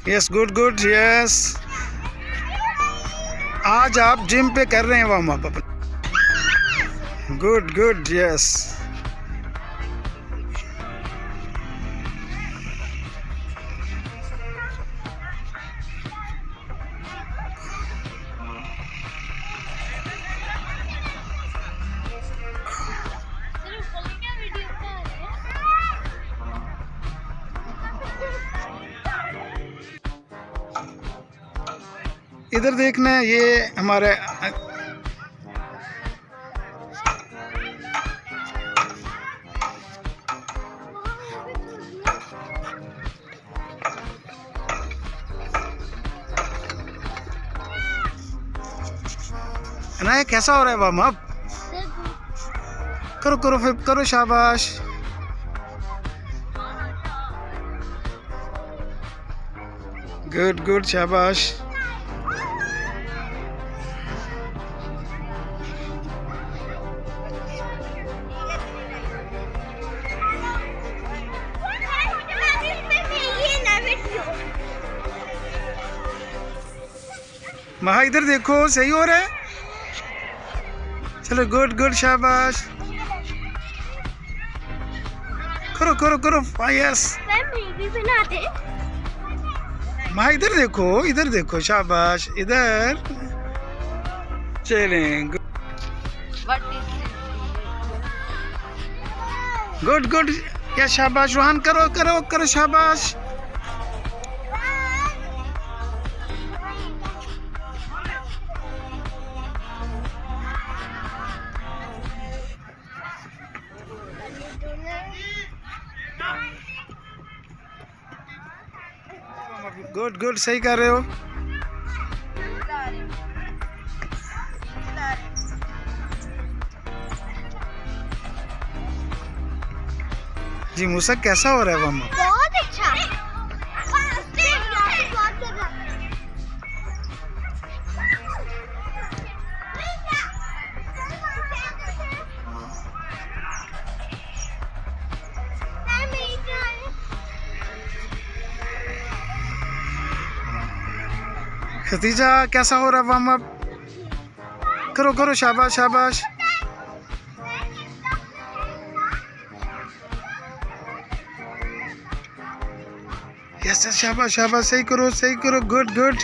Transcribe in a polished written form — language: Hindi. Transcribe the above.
Yes, good good, yes. आज आप जिम पे कर रहे हैं वार्म अप अपना। Good good, yes. इधर देखना, ये हमारे अनाया कैसा हो रहा है वार्म अप? करो करो फिर करो, शाबाश। गुड गुड, शाबाश। महा इधर देखो, सही हो रहा है। चलो गुड गुड, शाबाश। करो करो करो, यस। महा इधर देखो, शाबाश, इधर। चलें, गुड गुड, या शाबाश। रोहन करो करो करो, शाबाश। गुड गुड, सही कर रहे हो। जी मूसा, कैसा हो रहा है वार्म अप? बहुत अच्छा। खतीजा, कैसा हो रहा है वार्म अप? करो करो, शाबाश शाबाश। यस, शाबाश शाबाश, सही करो गुड गुड।